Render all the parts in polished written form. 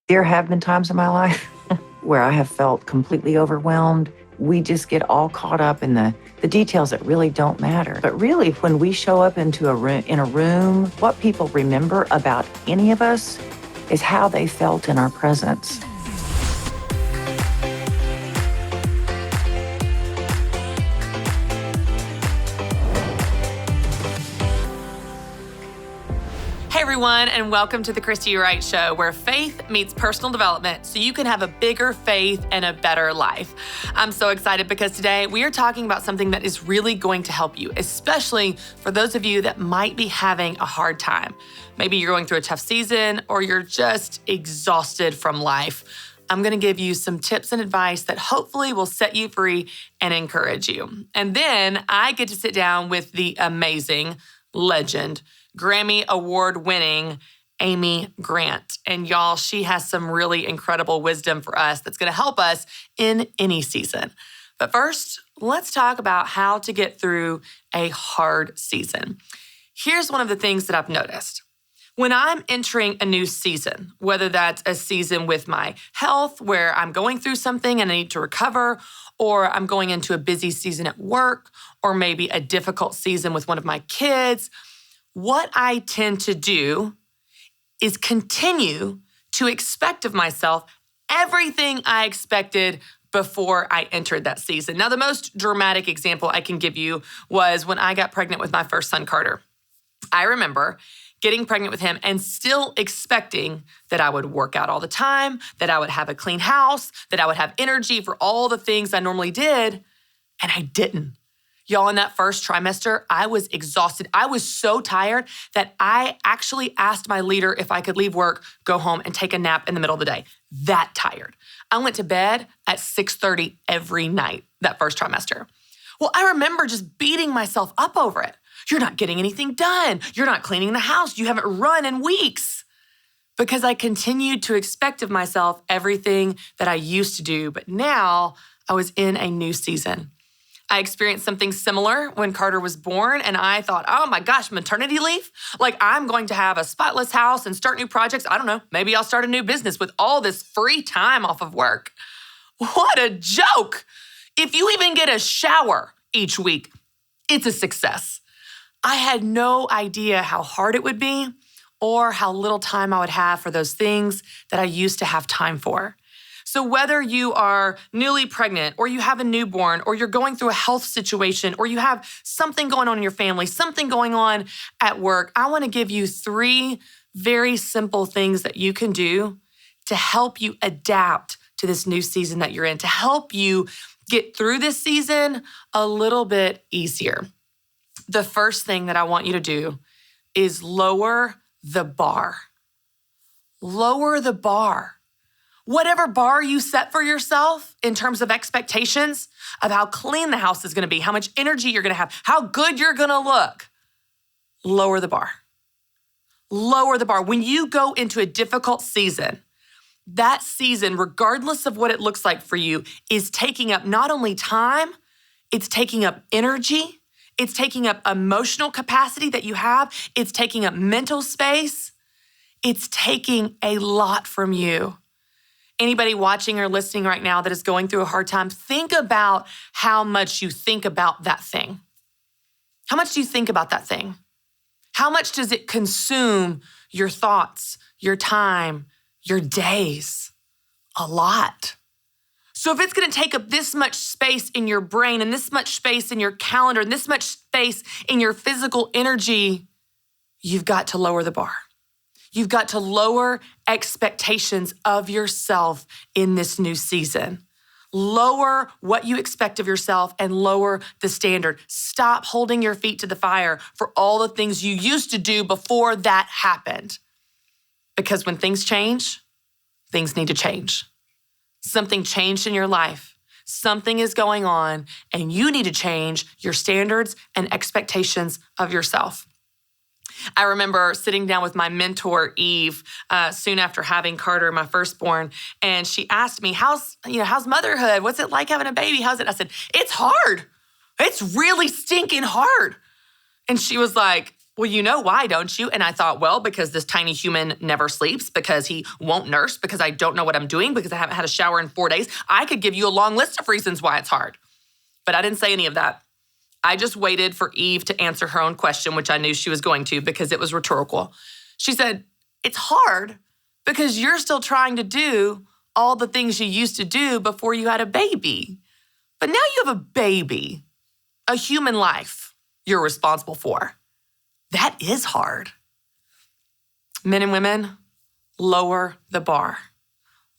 There have been times in my life where I have felt completely overwhelmed. We just get all caught up in the details that really don't matter. But really, when we show up in a room, what people remember about any of us is how they felt in our presence. Hey everyone, and welcome to the Christy Wright Show, where faith meets personal development so you can have a bigger faith and a better life. I'm so excited because today we are talking about something that is really going to help you, especially for those of you that might be having a hard time. Maybe you're going through a tough season or you're just exhausted from life. I'm going to give you some tips and advice that hopefully will set you free and encourage you. And then I get to sit down with the amazing legend, Grammy Award-winning Amy Grant. And y'all, she has some really incredible wisdom for us that's going to help us in any season. But first, let's talk about how to get through a hard season. Here's one of the things that I've noticed. When I'm entering a new season, whether that's a season with my health where I'm going through something and I need to recover, or I'm going into a busy season at work, or maybe a difficult season with one of my kids, what I tend to do is continue to expect of myself everything I expected before I entered that season. Now, the most dramatic example I can give you was when I got pregnant with my first son, Carter. I remember getting pregnant with him and still expecting that I would work out all the time, that I would have a clean house, that I would have energy for all the things I normally did, and I didn't. Y'all, in that first trimester, I was exhausted. I was so tired that I actually asked my leader if I could leave work, go home, and take a nap in the middle of the day. That tired. I went to bed at 6:30 every night that first trimester. Well, I remember just beating myself up over it. You're not getting anything done. You're not cleaning the house. You haven't run in weeks. Because I continued to expect of myself everything that I used to do, but now I was in a new season. I experienced something similar when Carter was born, and I thought, oh my gosh, maternity leave? Like, I'm going to have a spotless house and start new projects. I don't know, maybe I'll start a new business with all this free time off of work. What a joke! If you even get a shower each week, it's a success. I had no idea how hard it would be or how little time I would have for those things that I used to have time for. So whether you are newly pregnant or you have a newborn or you're going through a health situation or you have something going on in your family, something going on at work, I want to give you 3 very simple things that you can do to help you adapt to this new season that you're in, to help you get through this season a little bit easier. The first thing that I want you to do is lower the bar. Lower the bar. Whatever bar you set for yourself in terms of expectations of how clean the house is going to be, how much energy you're going to have, how good you're going to look, lower the bar. Lower the bar. When you go into a difficult season, that season, regardless of what it looks like for you, is taking up not only time, it's taking up energy, it's taking up emotional capacity that you have, it's taking up mental space, it's taking a lot from you. Anybody watching or listening right now that is going through a hard time, think about how much you think about that thing. How much do you think about that thing? How much does it consume your thoughts, your time, your days? A lot. So if it's going to take up this much space in your brain and this much space in your calendar and this much space in your physical energy, you've got to lower the bar. You've got to lower expectations of yourself in this new season. Lower what you expect of yourself and lower the standard. Stop holding your feet to the fire for all the things you used to do before that happened. Because when things change, things need to change. Something changed in your life. Something is going on, and you need to change your standards and expectations of yourself. I remember sitting down with my mentor, Eve, soon after having Carter, my firstborn, and she asked me, how's motherhood? What's it like having a baby? How's it? I said, it's hard. It's really stinking hard. And she was like, Well, you know why, don't you? And I thought, well, because this tiny human never sleeps, because he won't nurse, because I don't know what I'm doing, because I haven't had a shower in 4 days. I could give you a long list of reasons why it's hard. But I didn't say any of that. I just waited for Eve to answer her own question, which I knew she was going to because it was rhetorical. She said, it's hard because you're still trying to do all the things you used to do before you had a baby. But now you have a baby, a human life you're responsible for. That is hard. Men and women, lower the bar.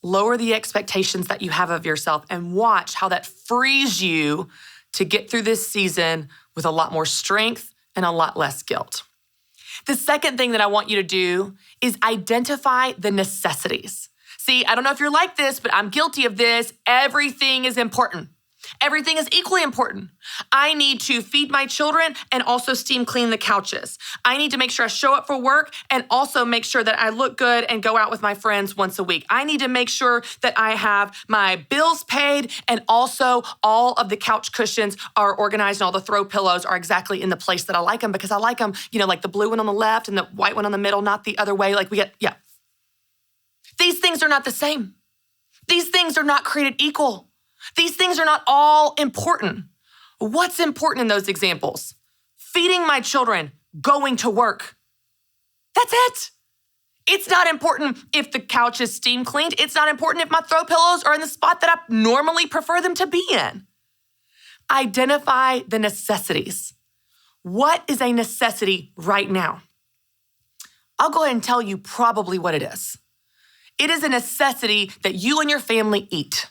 Lower the expectations that you have of yourself and watch how that frees you to get through this season with a lot more strength and a lot less guilt. The second thing that I want you to do is identify the necessities. See, I don't know if you're like this, but I'm guilty of this. Everything is important. Everything is equally important. I need to feed my children and also steam clean the couches. I need to make sure I show up for work and also make sure that I look good and go out with my friends once a week. I need to make sure that I have my bills paid and also all of the couch cushions are organized and all the throw pillows are exactly in the place that I like them because I like them, like the blue one on the left and the white one on the middle, not the other way. These things are not the same. These things are not created equal. These things are not all important. What's important in those examples? Feeding my children, going to work. That's it. It's not important if the couch is steam cleaned. It's not important if my throw pillows are in the spot that I normally prefer them to be in. Identify the necessities. What is a necessity right now? I'll go ahead and tell you probably what it is. It is a necessity that you and your family eat.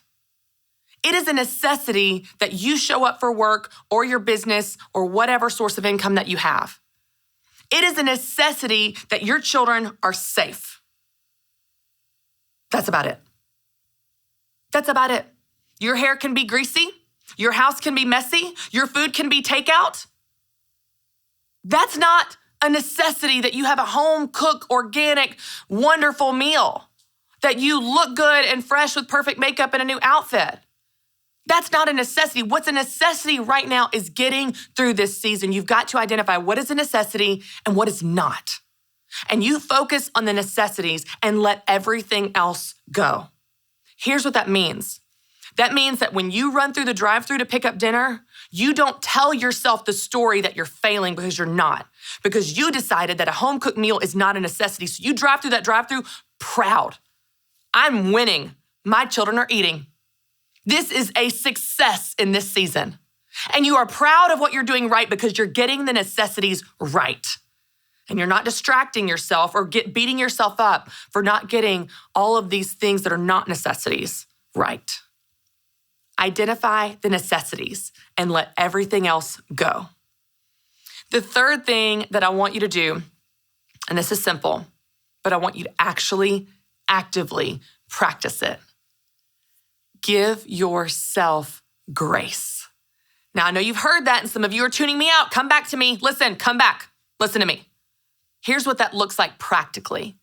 It is a necessity that you show up for work or your business or whatever source of income that you have. It is a necessity that your children are safe. That's about it. That's about it. Your hair can be greasy. Your house can be messy. Your food can be takeout. That's not a necessity that you have a home-cooked, organic, wonderful meal, that you look good and fresh with perfect makeup and a new outfit. That's not a necessity. What's a necessity right now is getting through this season. You've got to identify what is a necessity and what is not. And you focus on the necessities and let everything else go. Here's what that means. That means that when you run through the drive-thru to pick up dinner, you don't tell yourself the story that you're failing because you're not. Because you decided that a home-cooked meal is not a necessity. So you drive through that drive-thru proud. I'm winning. My children are eating. This is a success in this season. And you are proud of what you're doing right because you're getting the necessities right. And you're not distracting yourself or beating yourself up for not getting all of these things that are not necessities right. Identify the necessities and let everything else go. The third thing that I want you to do, and this is simple, but I want you to actually actively practice it. Give yourself grace. Now, I know you've heard that and some of you are tuning me out. Come back to me. Listen, come back. Listen to me. Here's what that looks like practically.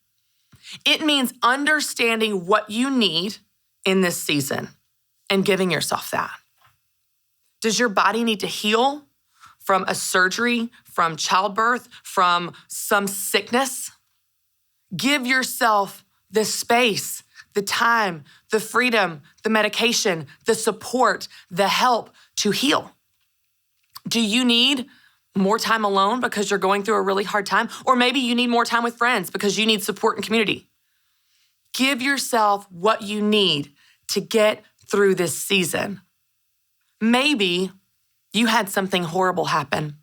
It means understanding what you need in this season and giving yourself that. Does your body need to heal from a surgery, from childbirth, from some sickness? Give yourself the space, the time, the freedom, the medication, the support, the help to heal. Do you need more time alone because you're going through a really hard time? Or maybe you need more time with friends because you need support and community. Give yourself what you need to get through this season. Maybe you had something horrible happen.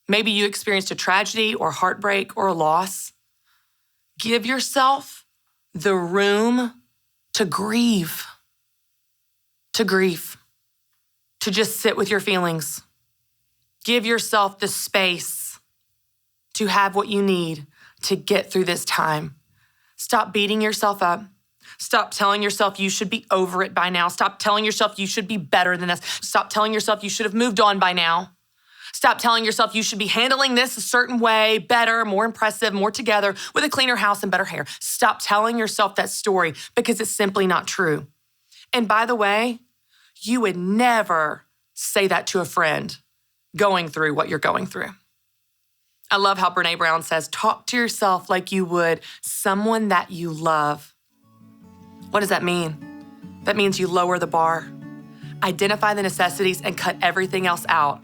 Maybe you experienced a tragedy or heartbreak or a loss. Give yourself the room to grieve, to just sit with your feelings. Give yourself the space to have what you need to get through this time. Stop beating yourself up. Stop telling yourself you should be over it by now. Stop telling yourself you should be better than this. Stop telling yourself you should have moved on by now. Stop telling yourself you should be handling this a certain way, better, more impressive, more together, with a cleaner house and better hair. Stop telling yourself that story because it's simply not true. And by the way, you would never say that to a friend going through what you're going through. I love how Brene Brown says, talk to yourself like you would someone that you love. What does that mean? That means you lower the bar, identify the necessities, and cut everything else out.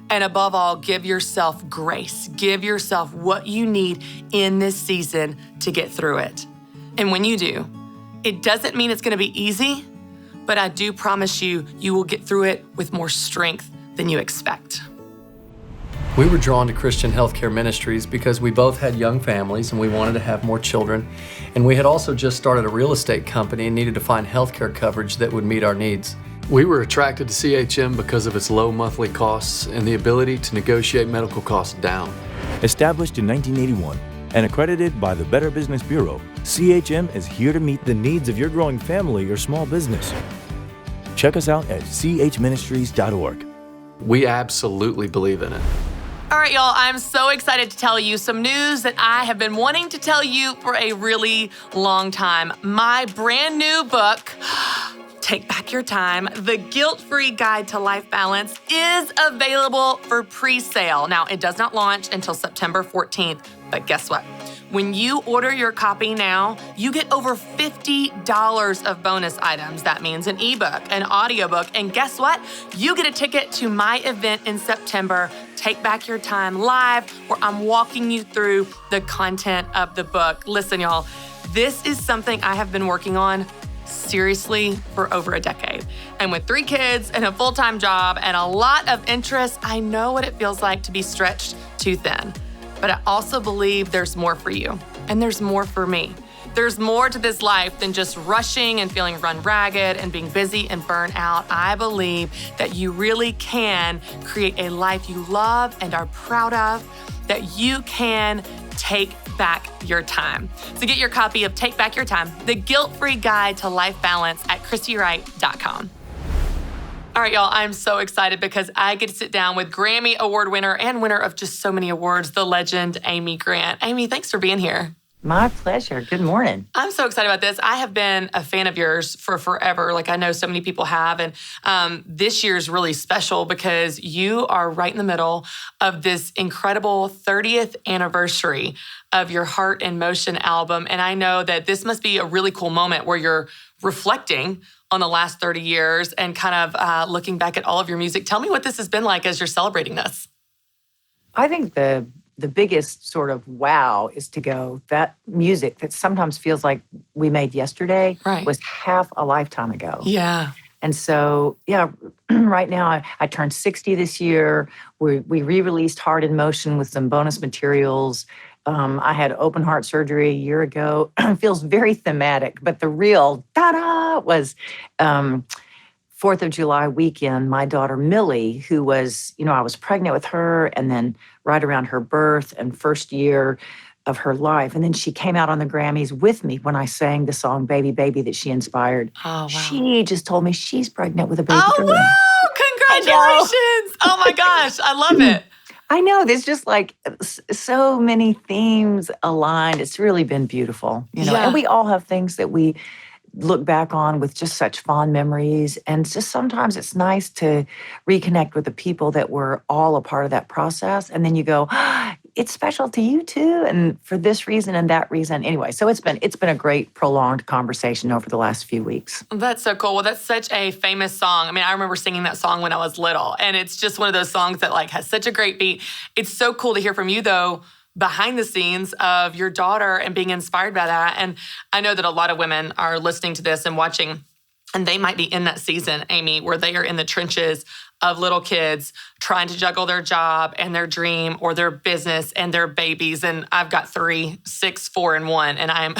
And above all, give yourself grace. Give yourself what you need in this season to get through it. And when you do, it doesn't mean it's going to be easy, but I do promise you, you will get through it with more strength than you expect. We were drawn to Christian healthcare ministries because we both had young families and we wanted to have more children. And we had also just started a real estate company and needed to find healthcare coverage that would meet our needs. We were attracted to CHM because of its low monthly costs and the ability to negotiate medical costs down. Established in 1981 and accredited by the Better Business Bureau, CHM is here to meet the needs of your growing family or small business. Check us out at chministries.org. We absolutely believe in it. All right, y'all, I'm so excited to tell you some news that I have been wanting to tell you for a really long time. My brand new book, Take Back Your Time, The Guilt-Free Guide to Life Balance, is available for pre-sale. Now, it does not launch until September 14th, but guess what? When you order your copy now, you get over $50 of bonus items. That means an ebook, an audiobook, and guess what? You get a ticket to my event in September, Take Back Your Time Live, where I'm walking you through the content of the book. Listen, y'all, this is something I have been working on seriously for over a decade. And with 3 kids and a full-time job and a lot of interest, I know what it feels like to be stretched too thin. But I also believe there's more for you, and there's more for me. There's more to this life than just rushing and feeling run ragged and being busy and burnt out. I believe that you really can create a life you love and are proud of, that you can take back your time. So get your copy of Take Back Your Time, The Guilt-Free Guide to Life Balance at christywright.com. All right, y'all, I'm so excited because I get to sit down with Grammy Award winner and winner of just so many awards, the legend Amy Grant. Amy, thanks for being here. My pleasure. Good morning. I'm so excited about this. I have been a fan of yours for forever. Like I know so many people have. And this year is really special because you are right in the middle of this incredible 30th anniversary of your Heart in Motion album. And I know that this must be a really cool moment where you're reflecting on the last 30 years and kind of looking back at all of your music. Tell me what this has been like as you're celebrating this. I think the biggest sort of wow is to go, that music that sometimes feels like we made yesterday was half a lifetime ago. Yeah. And so, yeah, right now I turned 60 this year. We re-released Heart in Motion with some bonus materials. I had open heart surgery a year ago. Feels very thematic, but the real ta-da was 4th of July weekend. My daughter Millie, who was, I was pregnant with her, and then right around her birth and first year of her life. And then she came out on the Grammys with me when I sang the song Baby, Baby that she inspired. Oh, wow. She just told me she's pregnant with a baby girl. Wow! Congratulations! Oh my gosh, I love it. I know, there's just like so many themes aligned. It's really been beautiful, Yeah. And we all have things that we look back on with just such fond memories. And just sometimes it's nice to reconnect with the people that were all a part of that process. And then you go, it's special to you too. And for this reason and that reason. Anyway, so it's been a great prolonged conversation over the last few weeks. That's so cool. Well, that's such a famous song. I mean, I remember singing that song when I was little, and it's just one of those songs that like has such a great beat. It's so cool to hear from you though, behind the scenes of your daughter and being inspired by that. And I know that a lot of women are listening to this and watching, and they might be in that season, Amy, where they are in the trenches of little kids trying to juggle their job and their dream or their business and their babies. And I've got 3, 6, 4, and 1, and I'm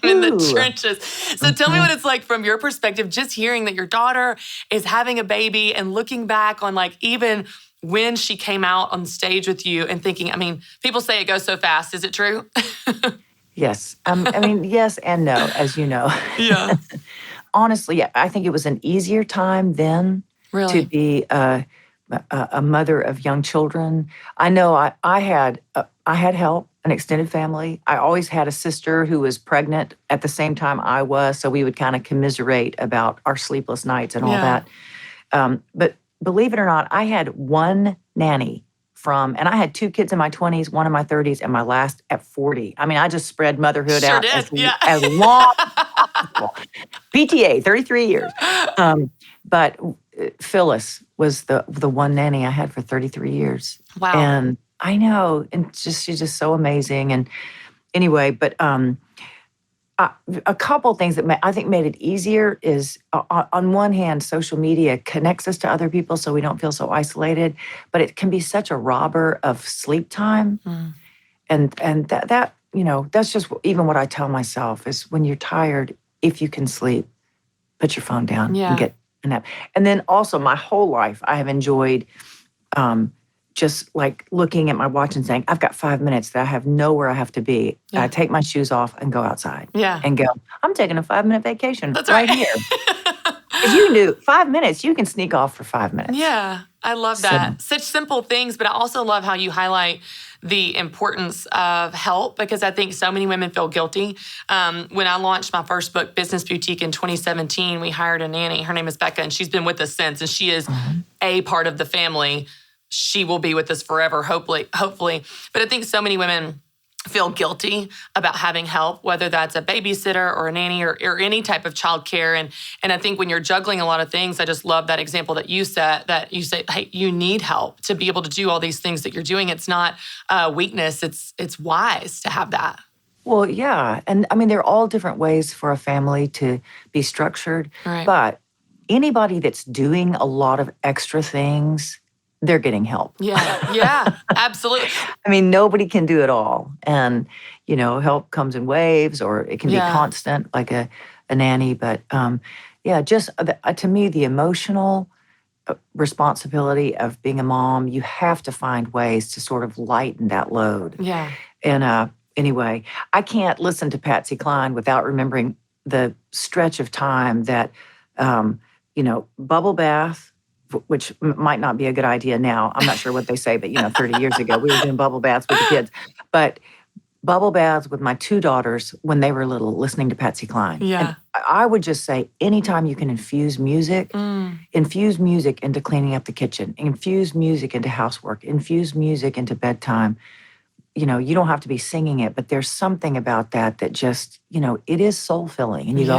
in the trenches. So tell me what it's like from your perspective, just hearing that your daughter is having a baby and looking back on like even when she came out on stage with you and thinking, I mean, people say it goes so fast. Is it true? Yes. Yes and no, as you know. Yeah. Honestly, I think it was an easier time then to be a mother of young children. I know I had help, an extended family. I always had a sister who was pregnant at the same time I was, so we would kind of commiserate about our sleepless nights and all that. But believe it or not, I had one nanny and I had 2 kids in my 20s, one in my 30s, and my last at 40. I mean, I just spread motherhood Sure out did. as long as possible. PTA, 33 years. But Phyllis was the one nanny I had for 33 years. Wow. And I know, and she's just so amazing. And anyway, but a couple things that I think made it easier is, on one hand, social media connects us to other people so we don't feel so isolated, but it can be such a robber of sleep time. And that that's just even what I tell myself is, when you're tired, if you can sleep, put your phone down and get a nap. And then also, my whole life, I have enjoyed just like looking at my watch and saying, I've got 5 minutes that I have nowhere I have to be. Yeah. I take my shoes off and go outside. Yeah. And go, I'm taking a 5-minute vacation. That's right right. here. Because you can do 5 minutes, you can sneak off for 5 minutes. Yeah, I love that. Such simple things, but I also love how you highlight the importance of help, because I think so many women feel guilty. When I launched my first book, Business Boutique, in 2017, we hired a nanny. Her name is Becca, and she's been with us since, and she is a part of the family. She will be with us forever, hopefully. But I think so many women feel guilty about having help, whether that's a babysitter or a nanny or any type of childcare. And I think when you're juggling a lot of things, I just love that example that you set, that you say, hey, you need help to be able to do all these things that you're doing. It's not weakness. It's wise to have that. Well, yeah. And I mean, there are all different ways for a family to be structured. Right. But anybody that's doing a lot of extra things, they're getting help. Yeah, absolutely. I mean, nobody can do it all. And, help comes in waves, or it can be constant, like a nanny. But just to me, the emotional responsibility of being a mom, you have to find ways to sort of lighten that load. Yeah. And anyway, I can't listen to Patsy Cline without remembering the stretch of time that, bubble bath, which might not be a good idea now. I'm not sure what they say, but 30 years ago, we were doing bubble baths with the kids. But bubble baths with my 2 daughters when they were little, listening to Patsy Cline. Yeah. And I would just say, anytime you can infuse music into cleaning up the kitchen, infuse music into housework, infuse music into bedtime. You don't have to be singing it, but there's something about that just, it is soul-filling. And you go,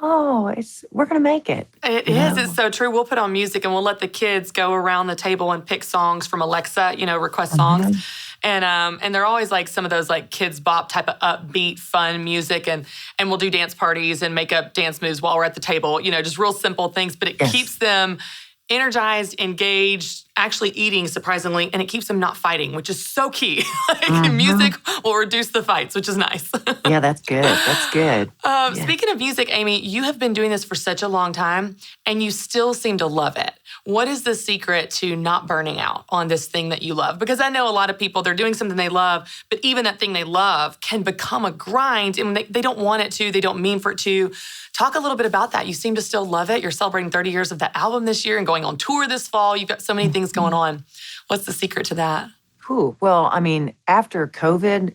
oh, we're going to make it. It is. It's so true. We'll put on music and we'll let the kids go around the table and pick songs from Alexa, request songs. And they're always like some of those like kids bop type of upbeat, fun music. And we'll do dance parties and make up dance moves while we're at the table, just real simple things, but it keeps them energized, engaged, actually eating, surprisingly, and it keeps them not fighting, which is so key. Music will reduce the fights, which is nice. Yeah, that's good. That's good. Speaking of music, Amy, you have been doing this for such a long time, and you still seem to love it. What is the secret to not burning out on this thing that you love? Because I know a lot of people, they're doing something they love, but even that thing they love can become a grind, and they don't want it to, they don't mean for it to. Talk a little bit about that. You seem to still love it. You're celebrating 30 years of that album this year and going on tour this fall. You've got so many things going on. What's the secret to that? Well, I mean, after COVID,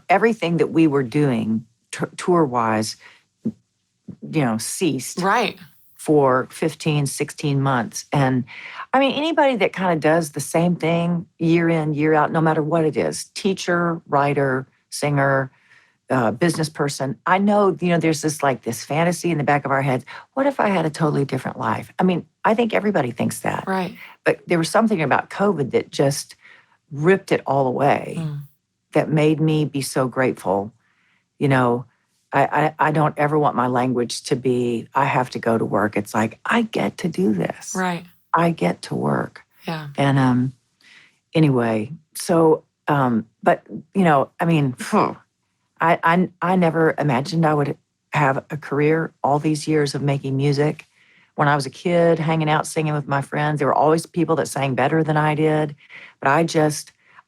everything that we were doing tour-wise, ceased. Right. For 15, 16 months. And I mean, anybody that kind of does the same thing year in, year out, no matter what it is, teacher, writer, singer, business person, I know, there's this fantasy in the back of our heads. What if I had a totally different life? I mean, I think everybody thinks that. Right. But there was something about COVID that just ripped it all away that made me be so grateful. I don't ever want my language to be, I have to go to work. It's like, I get to do this. Right. I get to work. Yeah. And anyway, so, but, I mean, I never imagined I would have a career all these years of making music. When I was a kid, hanging out, singing with my friends, there were always people that sang better than I did. But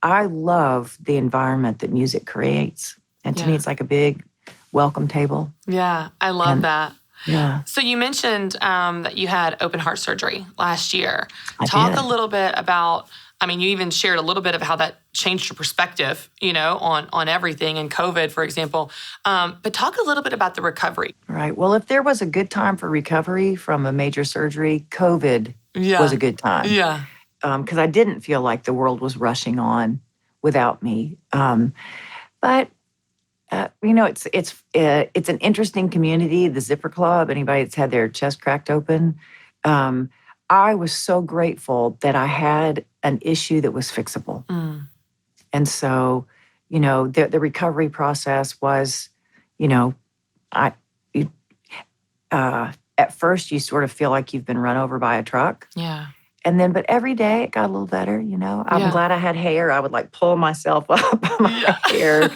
I love the environment that music creates. And to me, it's like a big welcome table. Yeah, I love that. Yeah. So you mentioned that you had open heart surgery last year. Talk a little bit about, you even shared a little bit of how that changed your perspective, on everything and COVID, for example. But talk a little bit about the recovery. Right. Well, if there was a good time for recovery from a major surgery, COVID was a good time. Yeah. because I didn't feel like the world was rushing on without me. But it's an interesting community, the Zipper Club. Anybody that's had their chest cracked open, I was so grateful that I had an issue that was fixable, and so the recovery process was, I. You, at first, you sort of feel like you've been run over by a truck. Yeah. And then, but every day it got a little better, I'm glad I had hair. I would like pull myself up by my hair.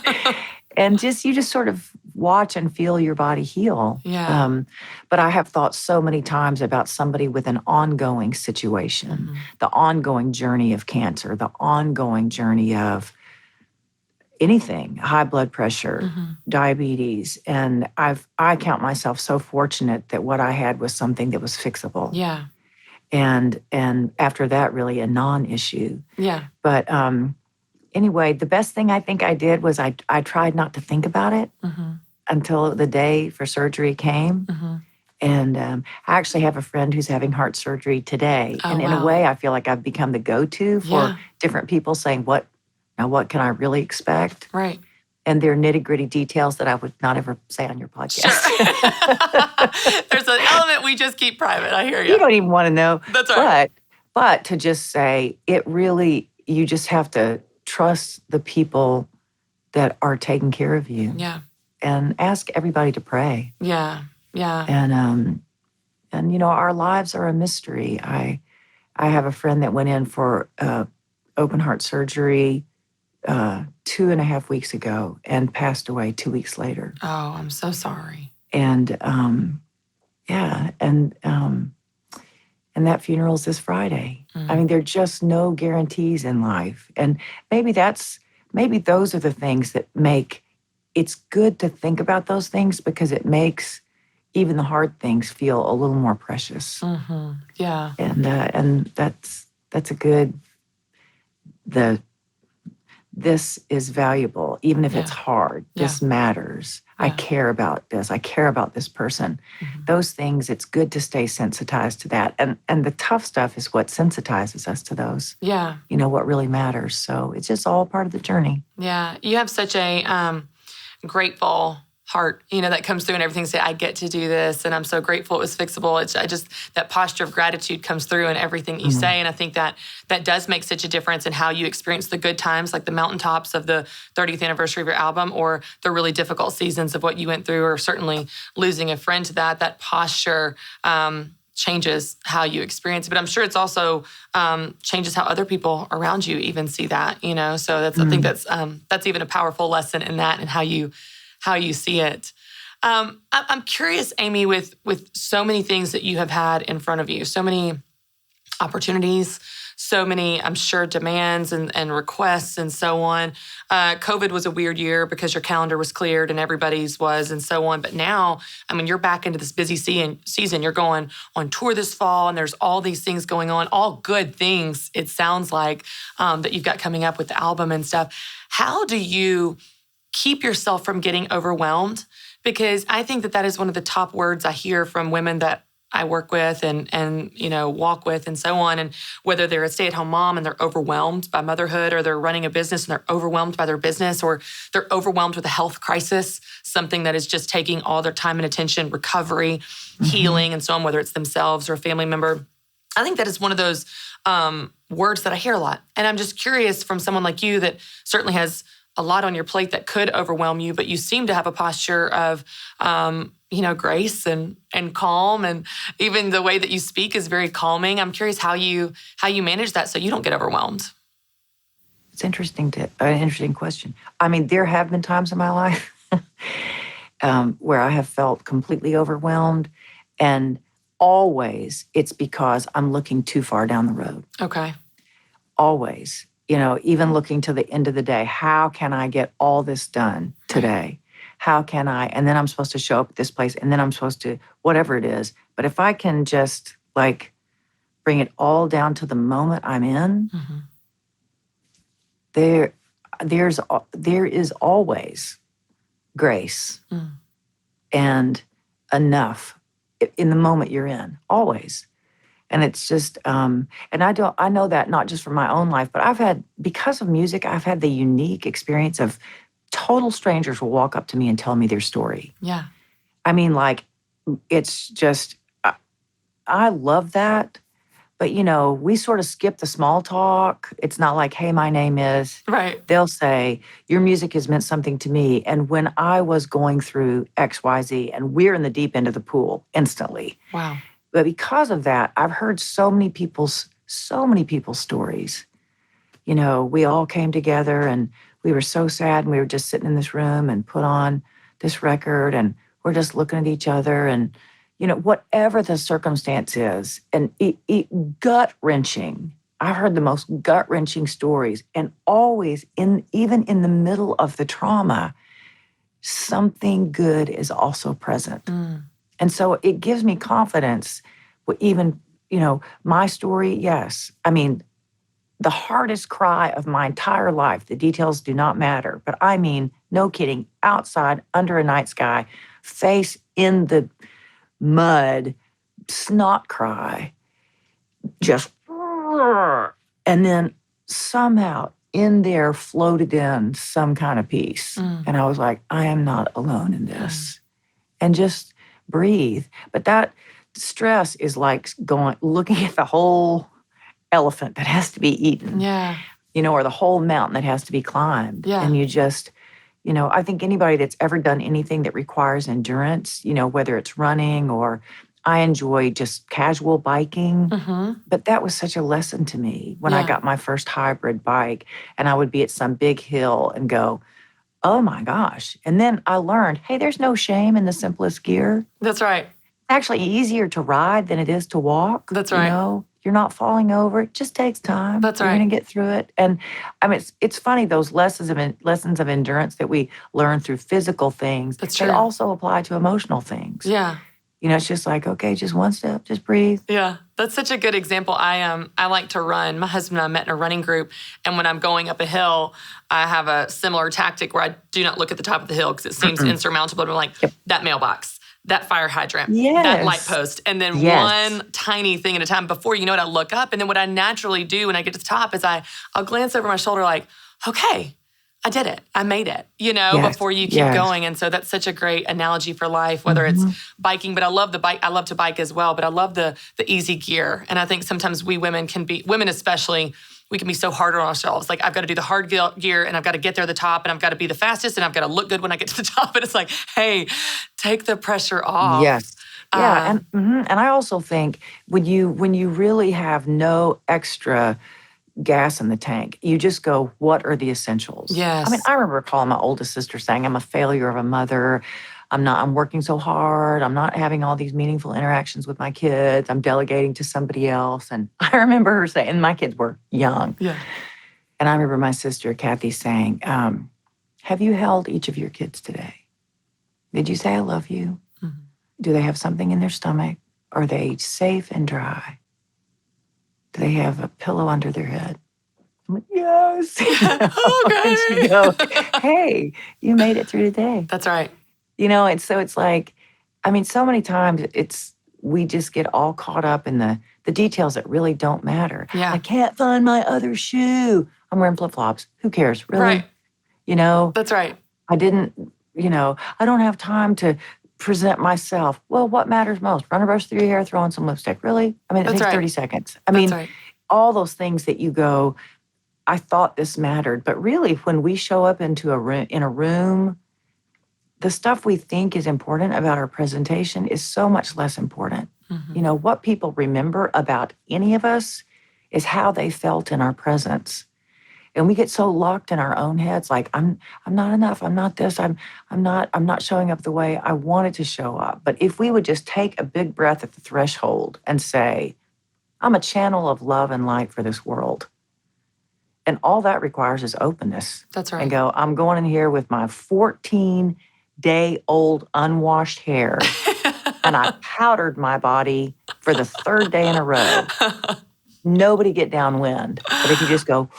And you just sort of watch and feel your body heal. Yeah. But I have thought so many times about somebody with an ongoing situation, the ongoing journey of cancer, the ongoing journey of anything, high blood pressure, diabetes. And I count myself so fortunate that what I had was something that was fixable. Yeah. And after that, really a non-issue. Yeah. But anyway, the best thing I think I did was I tried not to think about it until the day for surgery came. And I actually have a friend who's having heart surgery today. Oh, and in a way, I feel like I've become the go-to for different people saying, what can I really expect? Right. And there are nitty-gritty details that I would not ever say on your podcast. Sure. There's an element we just keep private. I hear you. You don't even want to know. That's right. But to just say, you just have to trust the people that are taking care of you. Yeah. And ask everybody to pray. Yeah. Yeah. And our lives are a mystery. I have a friend that went in for open heart surgery 2.5 weeks ago and passed away 2 weeks later. Oh, I'm so sorry. And and that funeral's this Friday. I mean, there are just no guarantees in life. And maybe those are the things that make it's good to think about those things, because it makes even the hard things feel a little more precious. Yeah. And that's a good this is valuable, even if it's hard. This matters. I care about this. I care about this person. Those things, it's good to stay sensitized to that. And the tough stuff is what sensitizes us to those. Yeah. What really matters. So it's just all part of the journey. Yeah. You have such a grateful heart, that comes through and everything. Say, I get to do this, and I'm so grateful it was fixable. That posture of gratitude comes through in everything you say, and I think that does make such a difference in how you experience the good times, like the mountaintops of the 30th anniversary of your album, or the really difficult seasons of what you went through, or certainly losing a friend to that. That posture changes how you experience it, but I'm sure it's also changes how other people around you even see that. So I think that's even a powerful lesson in that, and how you see it. I'm curious, Amy, with so many things that you have had in front of you, so many opportunities, so many, I'm sure, demands and requests and so on. COVID was a weird year because your calendar was cleared and everybody's was and so on. But now, you're back into this busy season. You're going on tour this fall, and there's all these things going on, all good things, it sounds like, that you've got coming up with the album and stuff. How do you keep yourself from getting overwhelmed? Because I think that is one of the top words I hear from women that I work with and walk with and so on. And whether they're a stay-at-home mom and they're overwhelmed by motherhood, or they're running a business and they're overwhelmed by their business, or they're overwhelmed with a health crisis, something that is just taking all their time and attention, recovery, healing, and so on, whether it's themselves or a family member. I think that is one of those words that I hear a lot. And I'm just curious, from someone like you that certainly has a lot on your plate that could overwhelm you, but you seem to have a posture of, grace and calm, and even the way that you speak is very calming. I'm curious how you manage that so you don't get overwhelmed. It's an interesting question. There have been times in my life where I have felt completely overwhelmed, and always it's because I'm looking too far down the road. Okay. Always. Even looking to the end of the day, how can I get all this done today? How can I? And then I'm supposed to show up at this place, and then I'm supposed to, whatever it is. But if I can just bring it all down to the moment I'm in, there is always grace and enough in the moment you're in, always. And it's just, and I know that not just from my own life, but because of music, I've had the unique experience of total strangers will walk up to me and tell me their story. Yeah. I mean, like, it's just, I love that. But, we sort of skip the small talk. It's not like, hey, my name is. Right. They'll say, your music has meant something to me. And when I was going through XYZ, and we're in the deep end of the pool instantly. Wow. But because of that, I've heard so many people's stories. We all came together and we were so sad, and we were just sitting in this room and put on this record, and we're just looking at each other, and whatever the circumstance is, and it gut-wrenching. I've heard the most gut-wrenching stories, and always, even in the middle of the trauma, something good is also present. And so it gives me confidence. Even, my story, yes. I mean, the hardest cry of my entire life, the details do not matter, but I mean, no kidding, outside, under a night sky, face in the mud, snot cry, just, and then somehow in there floated in some kind of peace. And I was like, I am not alone in this. And just breathe. But that stress is like looking at the whole elephant that has to be eaten. Yeah. Or the whole mountain that has to be climbed. Yeah. And you just, I think anybody that's ever done anything that requires endurance, whether it's running or I enjoy just casual biking. But that was such a lesson to me when I got my first hybrid bike, and I would be at some big hill and go, oh my gosh. And then I learned, hey, there's no shame in the simplest gear. That's right. It's actually easier to ride than it is to walk. That's right. You're not falling over. It just takes time. That's right. You're going to get through it. And I mean, it's funny, those lessons of endurance that we learn through physical things, That's they true. also apply to emotional things. Yeah. It's just like, okay, just one step, just breathe. Yeah, that's such a good example. I like to run. My husband and I met in a running group, and when I'm going up a hill, I have a similar tactic where I do not look at the top of the hill because it seems insurmountable. I'm like, that mailbox, that fire hydrant, that light post, and then one tiny thing at a time. Before you know it, I look up, and then what I naturally do when I get to the top is I'll glance over my shoulder like, okay, I did it. I made it, before you keep going. And so that's such a great analogy for life, whether it's biking, but I love the bike. I love to bike as well, but I love the easy gear. And I think sometimes women especially, we can be so hard on ourselves. Like, I've got to do the hard gear, and I've got to get there to the top, and I've got to be the fastest, and I've got to look good when I get to the top. And it's like, hey, take the pressure off. Yes. Yeah. And I also think when you really have no extra gas in the tank, you just go, what are the essentials? Yes. I mean, I remember calling my oldest sister saying, I'm a failure of a mother. I'm working so hard. I'm not having all these meaningful interactions with my kids. I'm delegating to somebody else. And I remember her saying, and my kids were young. Yeah. And I remember my sister, Kathy, saying, have you held each of your kids today? Did you say I love you? Do they have something in their stomach? Are they safe and dry? Do they have a pillow under their head? I'm like, yes. Okay. And she go, hey, you made it through today. That's right. And so it's like, I mean, so many times we just get all caught up in the details that really don't matter. Yeah. I can't find my other shoe. I'm wearing flip-flops. Who cares? Really? Right. That's right. I didn't, I don't have time to present myself. Well, what matters most? Run a brush through your hair, throw on some lipstick. Really? I mean, it takes 30 seconds. I mean, all those things that you go, I thought this mattered. But really, when we show up in a room, the stuff we think is important about our presentation is so much less important. What people remember about any of us is how they felt in our presence. And we get so locked in our own heads, like, I'm not enough, I'm not this, I'm not showing up the way I wanted to show up. But if we would just take a big breath at the threshold and say, I'm a channel of love and light for this world. And all that requires is openness. That's right. And go, I'm going in here with my 14-day-old unwashed hair, and I powdered my body for the third day in a row. Nobody get downwind. But if you just go,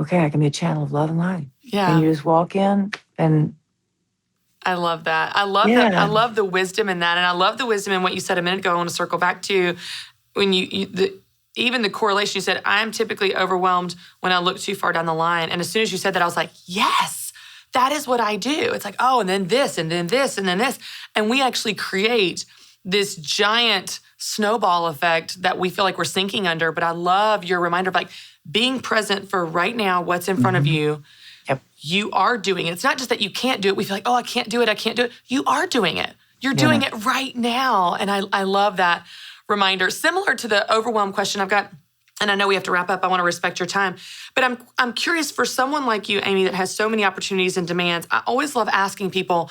okay, I can be a channel of love and light. Yeah. And you just walk in and... I love that. I love that. I love the wisdom in that. And I love the wisdom in what you said a minute ago. I want to circle back to when even the correlation you said, I'm typically overwhelmed when I look too far down the line. And as soon as you said that, I was like, yes, that is what I do. It's like, oh, and then this, and then this, and then this. And we actually create this giant snowball effect that we feel like we're sinking under. But I love your reminder of like being present for right now, what's in front of you. Yep. You are doing it. It's not just that you can't do it. We feel like, oh, I can't do it. You are doing it. You're doing it right now. And I love that reminder. Similar to the overwhelm question I've got, and I know we have to wrap up. I want to respect your time. But I'm curious for someone like you, Amy, that has so many opportunities and demands. I always love asking people,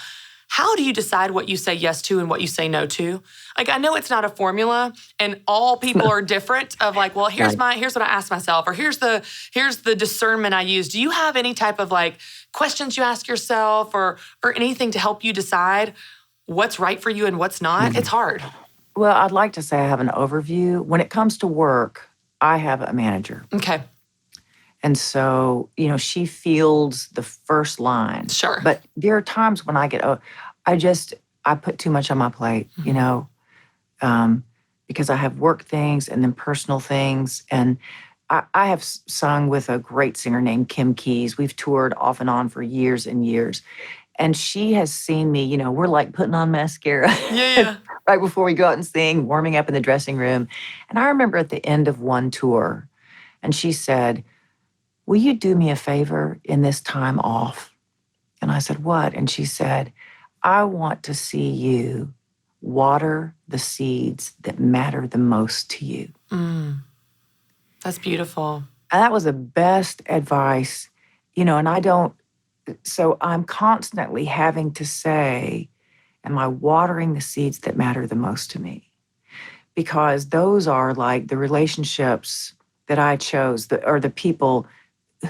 how do you decide what you say yes to and what you say no to? Like, I know it's not a formula and all people are different of like, well, here's what I ask myself, or here's the discernment I use. Do you have any type of like questions you ask yourself or anything to help you decide what's right for you and what's not? It's hard. Well, I'd like to say I have an overview. When it comes to work, I have a manager. Okay. And so, she fields the first line. Sure. But there are times when I get, I put too much on my plate, because I have work things and then personal things. And I have sung with a great singer named Kim Keys. We've toured off and on for years and years. And she has seen me, we're like putting on mascara right before we go out and sing, warming up in the dressing room. And I remember at the end of one tour, and she said, will you do me a favor in this time off? And I said, what? And she said, I want to see you water the seeds that matter the most to you. That's beautiful. And that was the best advice, and so I'm constantly having to say, am I watering the seeds that matter the most to me? Because those are like the relationships that I chose, or the people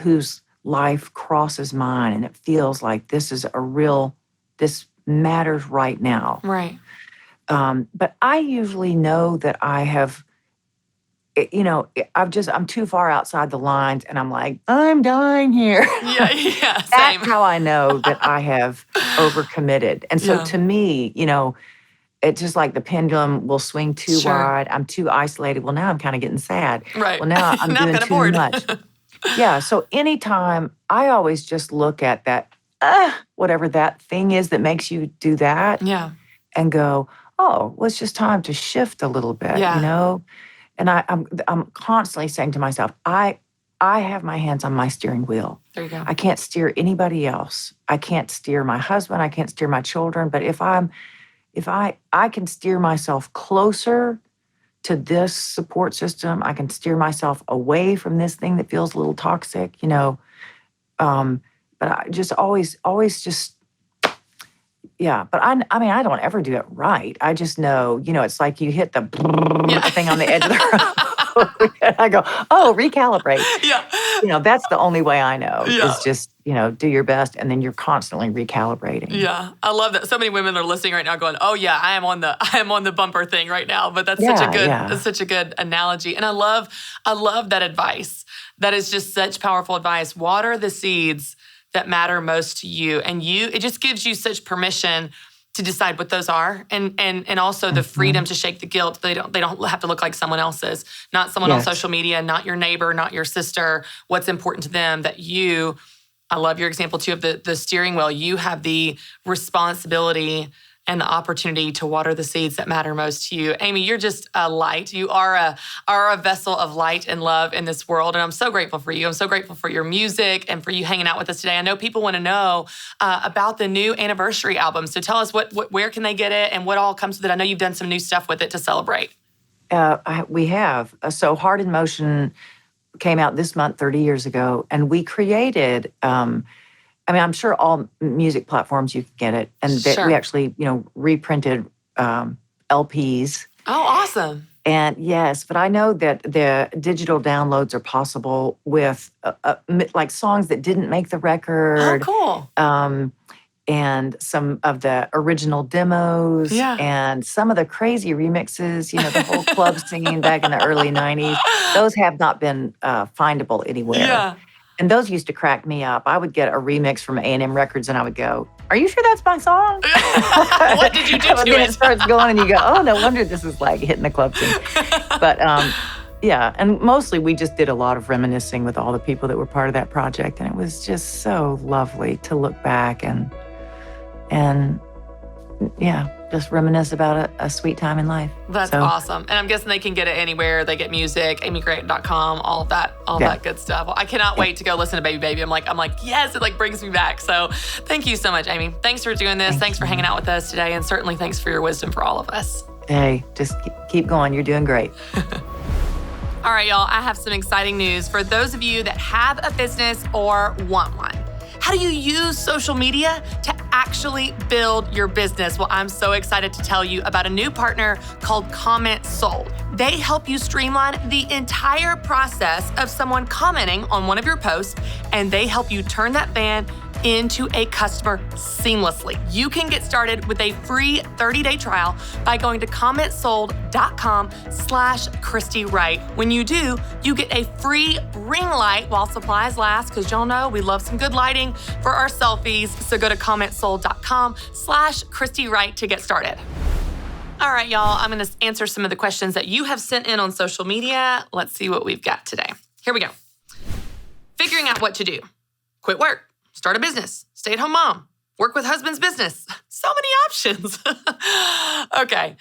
whose life crosses mine, and it feels like this matters right now. Right. But I usually know that I have, I'm too far outside the lines, and I'm like, I'm dying here. Yeah, same. That's how I know that I have overcommitted. And so to me, it's just like the pendulum will swing too wide. I'm too isolated. Well, now I'm kind of getting sad. Right. Well, now I'm doing too bored. much. Yeah. So anytime, I always just look at that, whatever that thing is that makes you do that. Yeah. And go, oh, well, it's just time to shift a little bit, And I'm constantly saying to myself, I have my hands on my steering wheel. There you go. I can't steer anybody else. I can't steer my husband. I can't steer my children. But if I can steer myself closer to this support system, I can steer myself away from this thing that feels a little toxic, but I just always just, but I don't ever do it right. I just know, it's like you hit the thing on the edge of the road. And I go, oh, recalibrate. Yeah. That's the only way I know Yeah. is just, do your best, and then you're constantly recalibrating. Yeah. I love that. So many women are listening right now going, oh yeah, I am on the bumper thing right now. But that's such a good analogy. And I love that advice. That is just such powerful advice. Water the seeds that matter most to you. And it just gives you such permission to decide what those are, and also the freedom to shake the guilt. They don't have to look like someone else's, not someone on social media, not your neighbor, not your sister. What's important to them that you, I love your example too of the steering wheel. You have the responsibility and the opportunity to water the seeds that matter most to you. Amy, you're just a light. You are a vessel of light and love in this world. And I'm so grateful for you. I'm so grateful for your music and for you hanging out with us today. I know people want to know about the new anniversary album. So tell us where can they get it and what all comes with it? I know you've done some new stuff with it to celebrate. We have. So Heart in Motion came out this month 30 years ago. And we created... I'm sure all music platforms you can get it, and we actually, reprinted LPs. Oh, awesome! And yes, but I know that the digital downloads are possible with like songs that didn't make the record. Oh, cool! And some of the original demos, and some of the crazy remixes. The whole club scene back in the early '90s. Those have not been findable anywhere. Yeah. And those used to crack me up. I would get a remix from A&M Records and I would go, are you sure that's my song? What did you do But to then it? it starts going and you go, oh, no wonder this is like hitting the club scene. But yeah, and mostly we just did a lot of reminiscing with all the people that were part of that project. And it was just so lovely to look back and yeah, just reminisce about a sweet time in life. That's awesome. And I'm guessing they can get it anywhere. They get music, amygray.com, all of that, that good stuff. Well, I cannot wait to go listen to Baby Baby. I'm like, yes, it like brings me back. So thank you so much, Amy. Thanks for doing this. Thanks for hanging out with us today. And certainly thanks for your wisdom for all of us. Hey, just keep going. You're doing great. All right, y'all, I have some exciting news for those of you that have a business or want one. How do you use social media to actually build your business? Well, I'm so excited to tell you about a new partner called Comment Sold. They help you streamline the entire process of someone commenting on one of your posts, and they help you turn that fan into a customer seamlessly. You can get started with a free 30-day trial by going to commentsold.com/Christy Wright. When you do, you get a free ring light while supplies last, because y'all know we love some good lighting for our selfies. So go to commentsold.com/Christy Wright to get started. All right, y'all, I'm going to answer some of the questions that you have sent in on social media. Let's see what we've got today. Here we go. Figuring out what to do. Quit work. Start a business, stay-at-home mom, work with husband's business. So many options. Okay.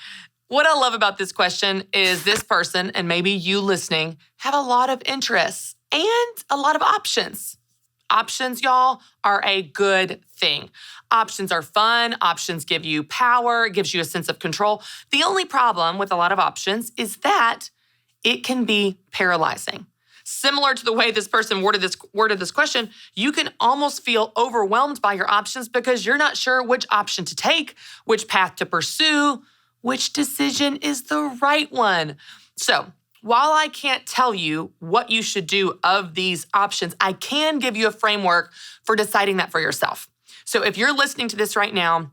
What I love about this question is this person, and maybe you listening, have a lot of interests and a lot of options. Options, y'all, are a good thing. Options are fun. Options give you power. It gives you a sense of control. The only problem with a lot of options is that it can be paralyzing. Similar to the way this person worded this question, you can almost feel overwhelmed by your options because you're not sure which option to take, which path to pursue, which decision is the right one. So, while I can't tell you what you should do of these options, I can give you a framework for deciding that for yourself. So, if you're listening to this right now,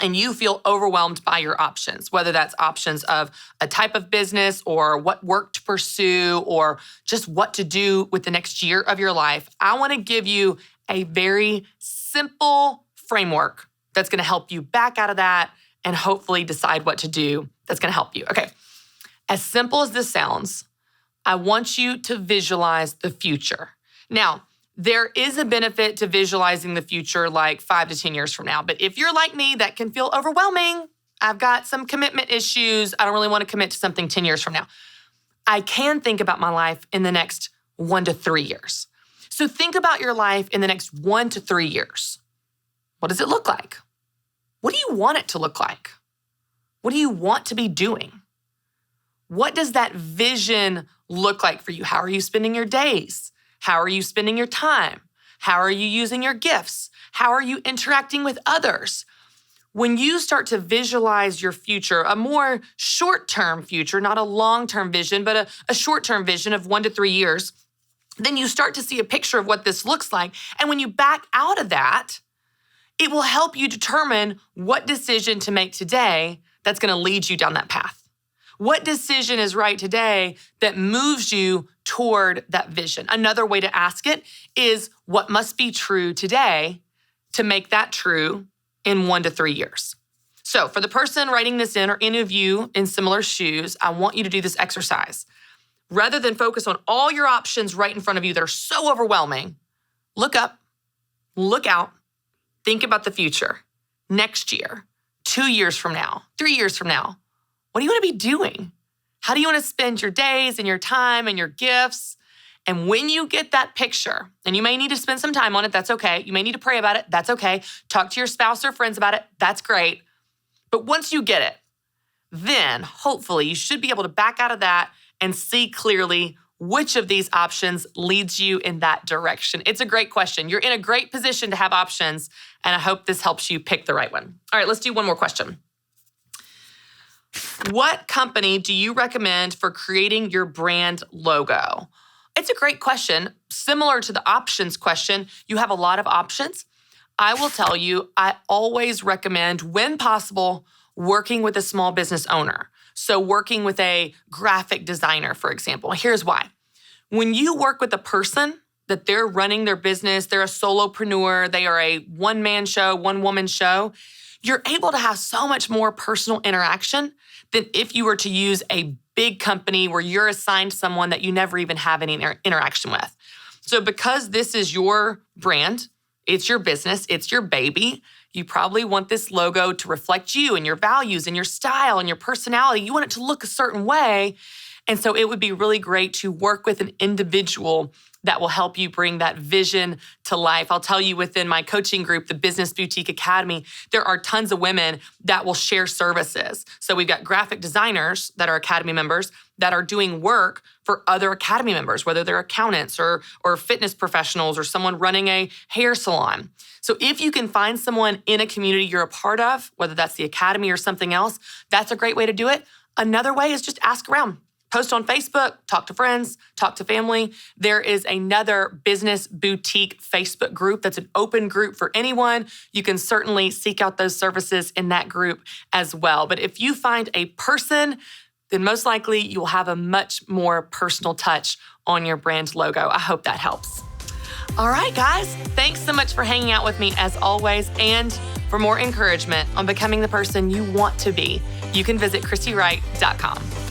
and you feel overwhelmed by your options, whether that's options of a type of business or what work to pursue or just what to do with the next year of your life, I want to give you a very simple framework that's going to help you back out of that and hopefully decide what to do that's going to help you. Okay, as simple as this sounds, I want you to visualize the future. Now, there is a benefit to visualizing the future like 5 to 10 years from now. But if you're like me, that can feel overwhelming. I've got some commitment issues. I don't really want to commit to something 10 years from now. I can think about my life in the next 1 to 3 years. So think about your life in the next 1 to 3 years. What does it look like? What do you want it to look like? What do you want to be doing? What does that vision look like for you? How are you spending your days? How are you spending your time? How are you using your gifts? How are you interacting with others? When you start to visualize your future, a more short-term future, not a long-term vision, but a short-term vision of 1 to 3 years, then you start to see a picture of what this looks like. And when you back out of that, it will help you determine what decision to make today that's going to lead you down that path. What decision is right today that moves you toward that vision? Another way to ask it is, what must be true today to make that true in 1 to 3 years? So for the person writing this in, or any of you in similar shoes, I want you to do this exercise. Rather than focus on all your options right in front of you that are so overwhelming, look up, look out, think about the future. Next year, 2 years from now, 3 years from now, what do you want to be doing? How do you want to spend your days and your time and your gifts? And when you get that picture, and you may need to spend some time on it, that's okay. You may need to pray about it, that's okay. Talk to your spouse or friends about it, that's great. But once you get it, then hopefully you should be able to back out of that and see clearly which of these options leads you in that direction. It's a great question. You're in a great position to have options, and I hope this helps you pick the right one. All right, let's do one more question. What company do you recommend for creating your brand logo? It's a great question. Similar to the options question, you have a lot of options. I will tell you, I always recommend, when possible, working with a small business owner. So working with a graphic designer, for example. Here's why. When you work with a person that they're running their business, they're a solopreneur, they are a one-man show, one-woman show, you're able to have so much more personal interaction than if you were to use a big company where you're assigned someone that you never even have any interaction with. So because this is your brand, it's your business, it's your baby, you probably want this logo to reflect you and your values and your style and your personality. You want it to look a certain way. And so it would be really great to work with an individual that will help you bring that vision to life. I'll tell you, within my coaching group, the Business Boutique Academy, there are tons of women that will share services. So we've got graphic designers that are Academy members that are doing work for other Academy members, whether they're accountants or fitness professionals or someone running a hair salon. So if you can find someone in a community you're a part of, whether that's the Academy or something else, that's a great way to do it. Another way is just ask around. Post on Facebook, talk to friends, talk to family. There is another Business Boutique Facebook group that's an open group for anyone. You can certainly seek out those services in that group as well. But if you find a person, then most likely you'll have a much more personal touch on your brand logo. I hope that helps. All right, guys, thanks so much for hanging out with me as always. And for more encouragement on becoming the person you want to be, you can visit ChristyWright.com.